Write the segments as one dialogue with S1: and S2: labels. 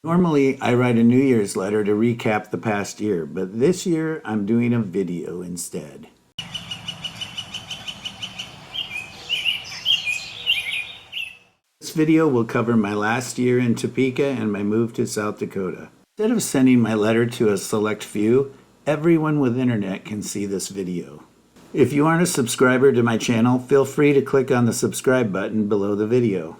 S1: Normally, I write a New Year's letter to recap the past year, but this year I'm doing a video instead. This video will cover my last year in Topeka and my move to South Dakota. Instead of sending my letter to a select few, everyone with internet can see this video. If you aren't a subscriber to my channel, feel free to click on the subscribe button below the video.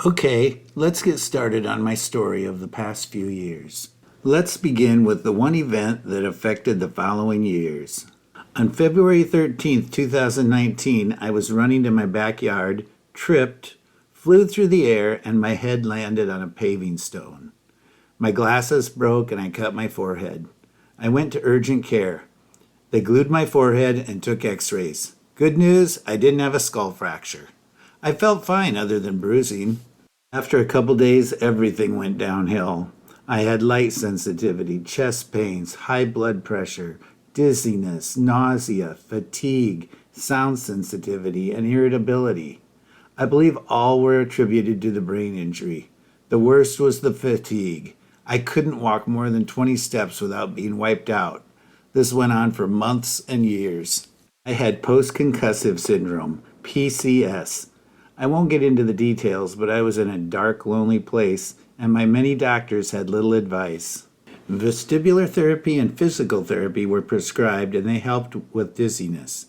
S1: Okay, let's get started on my story of the past few years. Let's begin with the one event that affected the following years. On February 13th, 2019, I was running to my backyard, tripped, flew through the air, and my head landed on a paving stone. My glasses broke and I cut my forehead. I went to urgent care. They glued my forehead and took x-rays. Good news, I didn't have a skull fracture. I felt fine other than bruising. After a couple days, everything went downhill. I had light sensitivity, chest pains, high blood pressure, dizziness, nausea, fatigue, sound sensitivity, and irritability. I believe all were attributed to the brain injury. The worst was the fatigue. I couldn't walk more than 20 steps without being wiped out. This went on for months and years. I had post-concussive syndrome, PCS. I won't get into the details, but I was in a dark, lonely place, and my many doctors had little advice. Vestibular therapy and physical therapy were prescribed, and they helped with dizziness.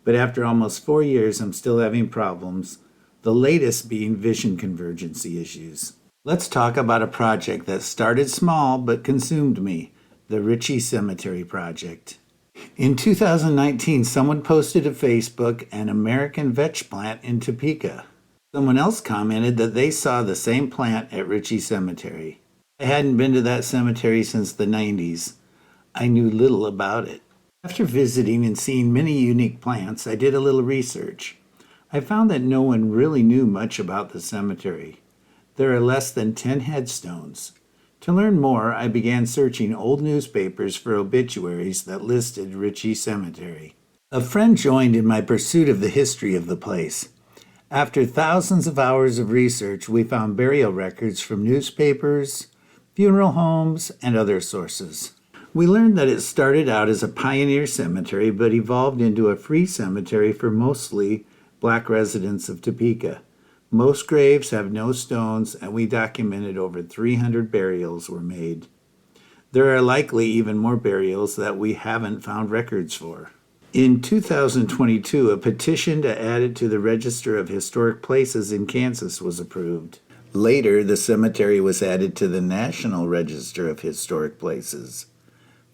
S1: But after almost 4 years, I'm still having problems, the latest being vision convergency issues. Let's talk about a project that started small but consumed me, the Richie Cemetery project. In 2019, someone posted to Facebook an American vetch plant in Topeka. Someone else commented that they saw the same plant at Richie Cemetery. I hadn't been to that cemetery since the 90s. I knew little about it. After visiting and seeing many unique plants, I did a little research. I found that no one really knew much about the cemetery. There are less than 10 headstones. To learn more, I began searching old newspapers for obituaries that listed Richie Cemetery. A friend joined in my pursuit of the history of the place. After thousands of hours of research, we found burial records from newspapers, funeral homes, and other sources. We learned that it started out as a pioneer cemetery but evolved into a free cemetery for mostly Black residents of Topeka. Most graves have no stones, and we documented over 300 burials were made. There are likely even more burials that we haven't found records for. In 2022, a petition to add it to the Register of Historic Places in Kansas was approved. Later, the cemetery was added to the National Register of Historic Places.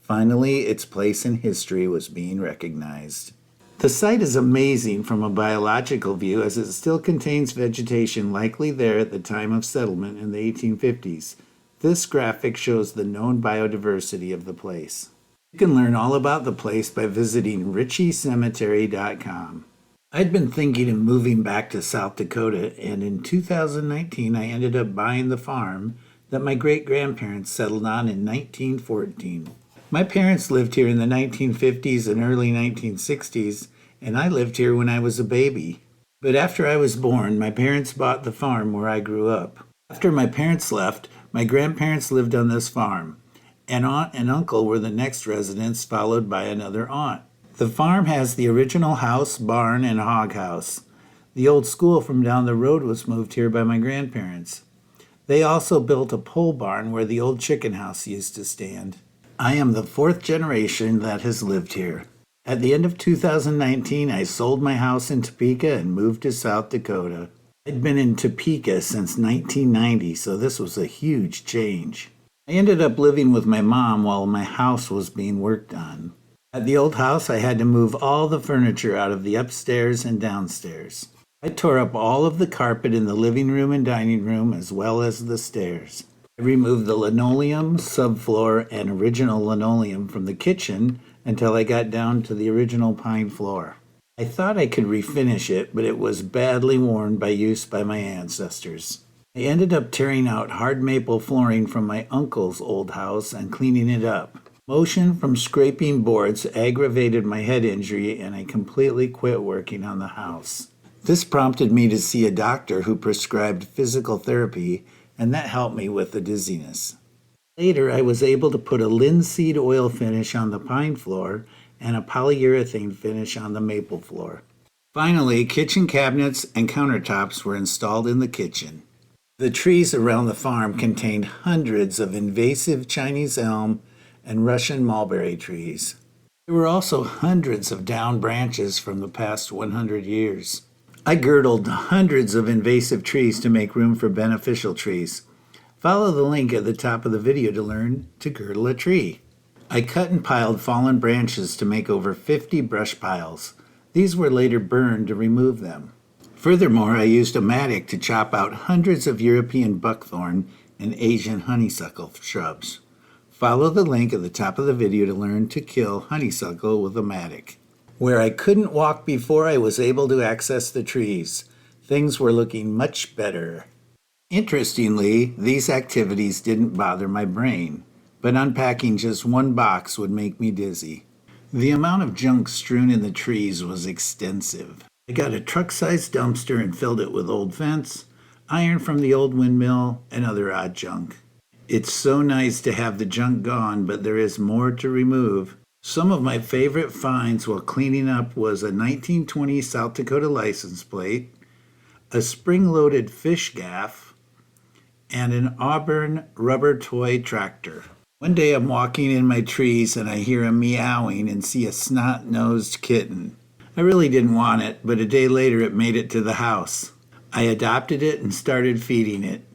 S1: Finally, its place in history was being recognized. The site is amazing from a biological view as it still contains vegetation likely there at the time of settlement in the 1850s. This graphic shows the known biodiversity of the place. You can learn all about the place by visiting RichieCemetery.com. I'd been thinking of moving back to South Dakota, and in 2019 I ended up buying the farm that my great-grandparents settled on in 1914. My parents lived here in the 1950s and early 1960s, and I lived here when I was a baby. But after I was born, my parents bought the farm where I grew up. After my parents left, my grandparents lived on this farm. An aunt and uncle were the next residents, followed by another aunt. The farm has the original house, barn, and hog house. The old school from down the road was moved here by my grandparents. They also built a pole barn where the old chicken house used to stand. I am the fourth generation that has lived here. At the end of 2019, I sold my house in Topeka and moved to South Dakota. I'd been in Topeka since 1990, so this was a huge change. I ended up living with my mom while my house was being worked on. At the old house, I had to move all the furniture out of the upstairs and downstairs. I tore up all of the carpet in the living room and dining room as well as the stairs. I removed the linoleum, subfloor, and original linoleum from the kitchen until I got down to the original pine floor. I thought I could refinish it, but it was badly worn by use by my ancestors. I ended up tearing out hard maple flooring from my uncle's old house and cleaning it up. Motion from scraping boards aggravated my head injury, and I completely quit working on the house. This prompted me to see a doctor who prescribed physical therapy, and that helped me with the dizziness. Later, I was able to put a linseed oil finish on the pine floor and a polyurethane finish on the maple floor. Finally, kitchen cabinets and countertops were installed in the kitchen. The trees around the farm contained hundreds of invasive Chinese elm and Russian mulberry trees. There were also hundreds of downed branches from the past 100 years. I girdled hundreds of invasive trees to make room for beneficial trees. Follow the link at the top of the video to learn to girdle a tree. I cut and piled fallen branches to make over 50 brush piles. These were later burned to remove them. Furthermore, I used a mattock to chop out hundreds of European buckthorn and Asian honeysuckle shrubs. Follow the link at the top of the video to learn to kill honeysuckle with a mattock. Where I couldn't walk before, I was able to access the trees. Things were looking much better. Interestingly, these activities didn't bother my brain, but unpacking just one box would make me dizzy. The amount of junk strewn in the trees was extensive. I got a truck-sized dumpster and filled it with old fence, iron from the old windmill, and other odd junk. It's so nice to have the junk gone, but there is more to remove. Some of my favorite finds while cleaning up was a 1920 South Dakota license plate, a spring-loaded fish gaff, and an Auburn rubber toy tractor. One day I'm walking in my trees and I hear a meowing and see a snot-nosed kitten. I really didn't want it, but a day later it made it to the house. I adopted it and started feeding it.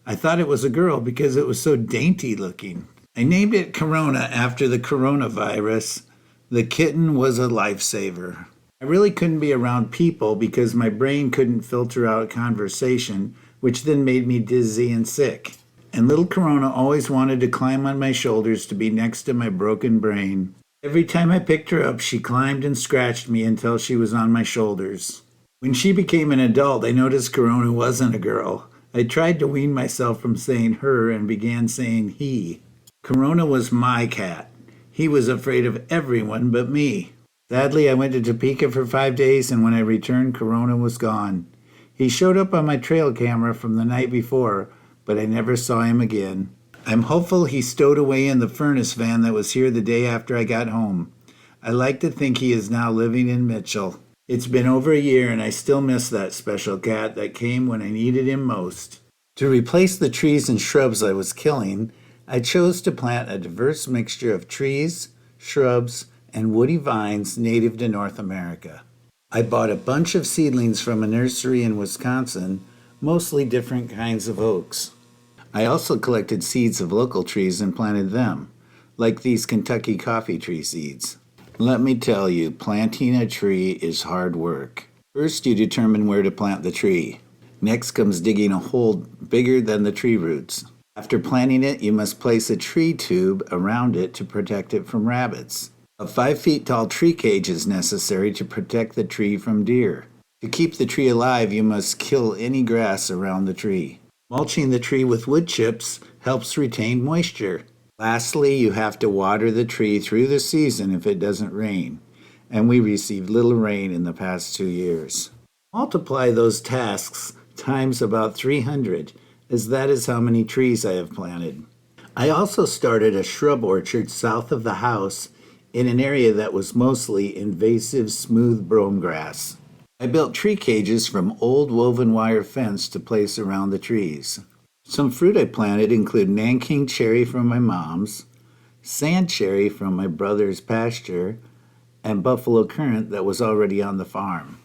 S1: I thought it was a girl because it was so dainty looking. I named it Corona after the coronavirus. The kitten was a lifesaver. I really couldn't be around people because my brain couldn't filter out conversation, which then made me dizzy and sick. And little Corona always wanted to climb on my shoulders to be next to my broken brain. Every time I picked her up, she climbed and scratched me until she was on my shoulders. When she became an adult, I noticed Corona wasn't a girl. I tried to wean myself from saying her and began saying he. Corona was my cat. He was afraid of everyone but me. Sadly, I went to Topeka for 5 days, and when I returned, Corona was gone. He showed up on my trail camera from the night before, but I never saw him again. I'm hopeful he stowed away in the furnace van that was here the day after I got home. I like to think he is now living in Mitchell. It's been over a year and I still miss that special cat that came when I needed him most. To replace the trees and shrubs I was killing, I chose to plant a diverse mixture of trees, shrubs, and woody vines native to North America. I bought a bunch of seedlings from a nursery in Wisconsin, mostly different kinds of oaks. I also collected seeds of local trees and planted them, like these Kentucky coffee tree seeds. Let me tell you, planting a tree is hard work. First, you determine where to plant the tree. Next comes digging a hole bigger than the tree roots. After planting it, you must place a tree tube around it to protect it from rabbits. A 5-foot tall tree cage is necessary to protect the tree from deer. To keep the tree alive, you must kill any grass around the tree. Mulching the tree with wood chips helps retain moisture. Lastly, you have to water the tree through the season if it doesn't rain, and we received little rain in the past 2 years. Multiply those tasks times about 300, as that is how many trees I have planted. I also started a shrub orchard south of the house in an area that was mostly invasive smooth brome grass. I built tree cages from old woven wire fence to place around the trees. Some fruit I planted include Nanking cherry from my mom's, sand cherry from my brother's pasture, and buffalo currant that was already on the farm.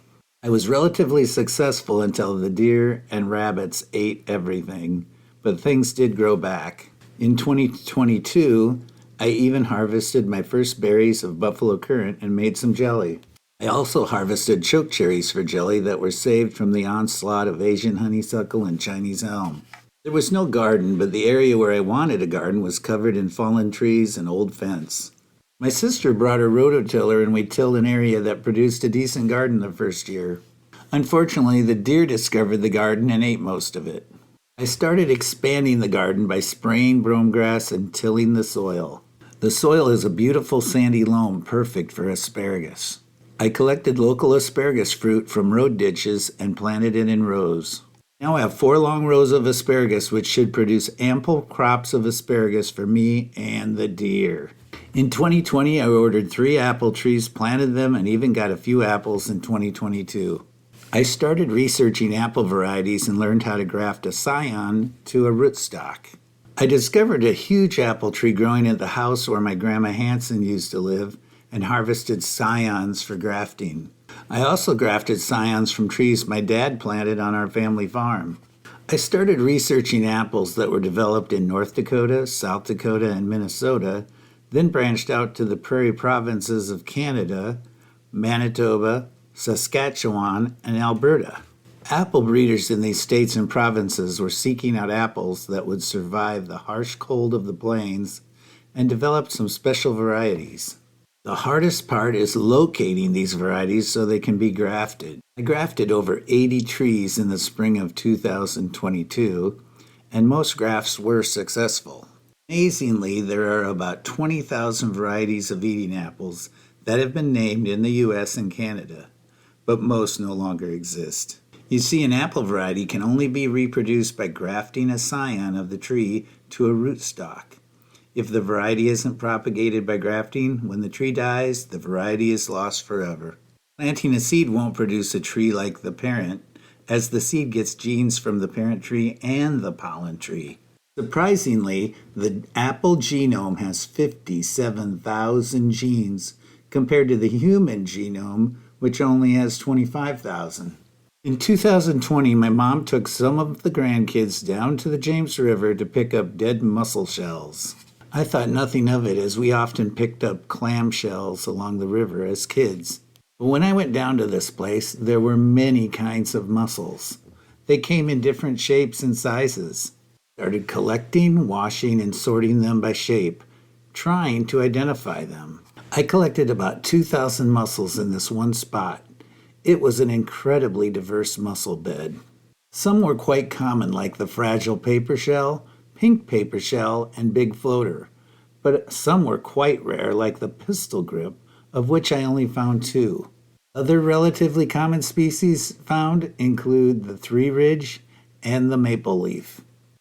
S1: I was relatively successful until the deer and rabbits ate everything, but things did grow back. In 2022, I even harvested my first berries of buffalo currant and made some jelly. I also harvested choke cherries for jelly that were saved from the onslaught of Asian honeysuckle and Chinese elm. There was no garden, but the area where I wanted a garden was covered in fallen trees and old fence. My sister brought her rototiller and we tilled an area that produced a decent garden the first year. Unfortunately, the deer discovered the garden and ate most of it. I started expanding the garden by spraying brome grass and tilling the soil. The soil is a beautiful sandy loam, perfect for asparagus. I collected local asparagus fruit from road ditches and planted it in rows. Now I have 4 long rows of asparagus, which should produce ample crops of asparagus for me and the deer. In 2020, I ordered 3 apple trees, planted them, and even got a few apples in 2022. I started researching apple varieties and learned how to graft a scion to a rootstock. I discovered a huge apple tree growing at the house where my Grandma Hanson used to live and harvested scions for grafting. I also grafted scions from trees my dad planted on our family farm. I started researching apples that were developed in North Dakota, South Dakota, and Minnesota, then branched out to the prairie provinces of Canada, Manitoba, Saskatchewan, and Alberta. Apple breeders in these states and provinces were seeking out apples that would survive the harsh cold of the plains and developed some special varieties. The hardest part is locating these varieties so they can be grafted. I grafted over 80 trees in the spring of 2022, and most grafts were successful. Amazingly, there are about 20,000 varieties of eating apples that have been named in the US and Canada, but most no longer exist. You see, an apple variety can only be reproduced by grafting a scion of the tree to a rootstock. If the variety isn't propagated by grafting, when the tree dies, the variety is lost forever. Planting a seed won't produce a tree like the parent, as the seed gets genes from the parent tree and the pollen tree. Surprisingly, the apple genome has 57,000 genes compared to the human genome, which only has 25,000. In 2020, my mom took some of the grandkids down to the James River to pick up dead mussel shells. I thought nothing of it, as we often picked up clam shells along the river as kids. But when I went down to this place, there were many kinds of mussels. They came in different shapes and sizes. Started collecting, washing, and sorting them by shape, trying to identify them. I collected about 2,000 mussels in this one spot. It was an incredibly diverse mussel bed. Some were quite common, like the fragile paper shell, pink paper shell, and big floater. But some were quite rare, like the pistol grip, of which I only found 2. Other relatively common species found include the three-ridge and the maple leaf.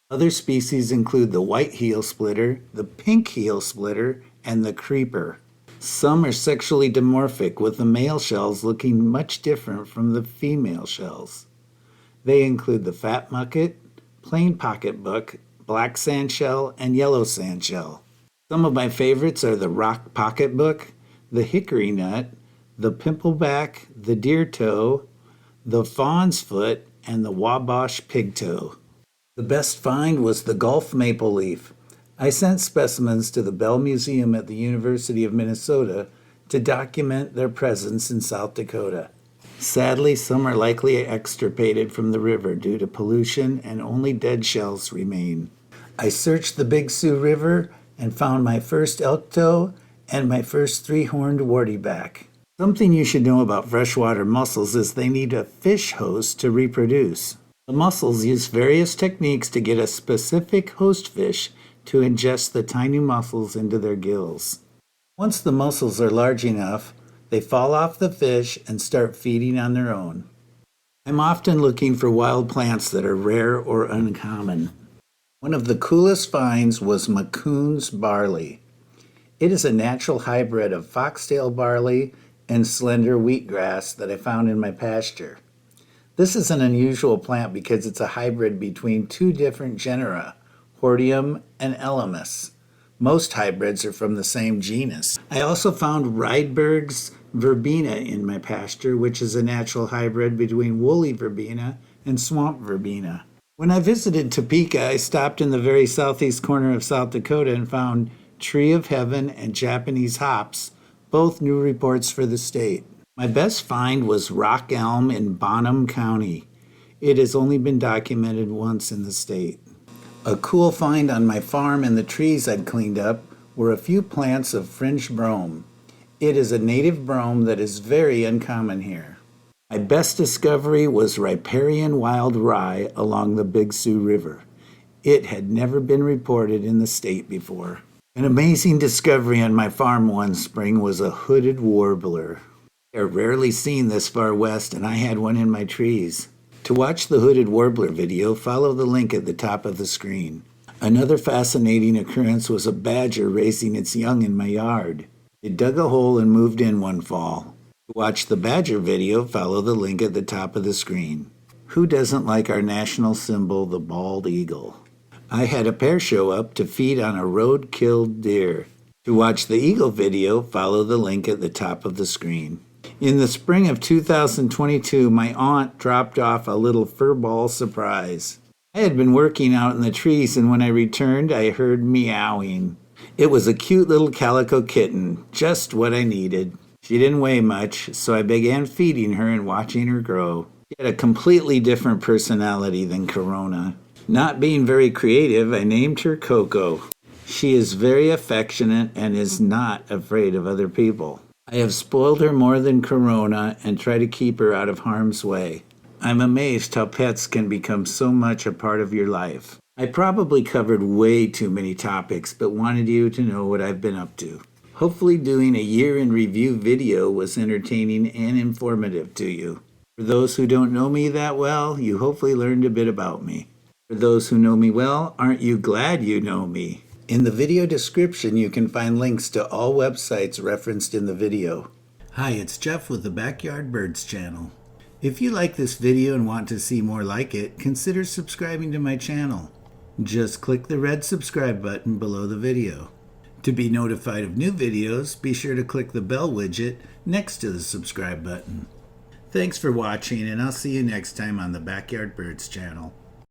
S1: Other species include the white heel splitter, the pink heel splitter, and the creeper. Some are sexually dimorphic, with the male shells looking much different from the female shells. They include the fat mucket, plain pocketbook, black sandshell, and yellow sandshell. Some of my favorites are the rock pocketbook, the hickory nut, the pimpleback, the deer toe, the fawn's foot, and the wabash pigtoe. The best find was the Gulf maple leaf. I sent specimens to the Bell Museum at the University of Minnesota to document their presence in South Dakota. Sadly, some are likely extirpated from the river due to pollution, and only dead shells remain. I searched the Big Sioux River and found my first elk toe and my first 3-horned wartyback. Something you should know about freshwater mussels is they need a fish host to reproduce. The mussels use various techniques to get a specific host fish to ingest the tiny mussels into their gills. Once the mussels are large enough, they fall off the fish and start feeding on their own. I'm often looking for wild plants that are rare or uncommon. One of the coolest finds was Macoun's barley. It is a natural hybrid of foxtail barley and slender wheatgrass that I found in my pasture. This is an unusual plant because it's a hybrid between 2 different genera, Hordeum and Elamus. Most hybrids are from the same genus. I also found Rydberg's verbena in my pasture, which is a natural hybrid between woolly verbena and swamp verbena. When I visited Topeka, I stopped in the very southeast corner of South Dakota and found Tree of Heaven and Japanese hops, both new reports for the state. My best find was rock elm in Bonham County. It has only been documented once in the state. A cool find on my farm and the trees I'd cleaned up were a few plants of fringed brome. It is a native brome that is very uncommon here. My best discovery was riparian wild rye along the Big Sioux River. It had never been reported in the state before. An amazing discovery on my farm one spring was a hooded warbler. They're rarely seen this far west, and I had one in my trees. To watch the hooded warbler video, follow the link at the top of the screen. Another fascinating occurrence was a badger raising its young in my yard. It dug a hole and moved in one fall. To watch the badger video, follow the link at the top of the screen. Who doesn't like our national symbol, the bald eagle? I had a pair show up to feed on a road-killed deer. To watch the eagle video, follow the link at the top of the screen. In the spring of 2022, my aunt dropped off a little furball surprise. I had been working out in the trees, and when I returned, I heard meowing. It was a cute little calico kitten, just what I needed. She didn't weigh much, so I began feeding her and watching her grow. She had a completely different personality than Corona. Not being very creative, I named her Coco. She is very affectionate and is not afraid of other people. I have spoiled her more than Corona and try to keep her out of harm's way. I'm amazed how pets can become so much a part of your life. I probably covered way too many topics, but wanted you to know what I've been up to. Hopefully doing a year in review video was entertaining and informative to you. For those who don't know me that well, you hopefully learned a bit about me. For those who know me well, aren't you glad you know me? In the video description, you can find links to all websites referenced in the video. Hi, it's Jeff with the Backyard Birds channel. If you like this video and want to see more like it, consider subscribing to my channel. Just click the red subscribe button below the video. To be notified of new videos, be sure to click the bell widget next to the subscribe button. Thanks for watching, and I'll see you next time on the Backyard Birds channel.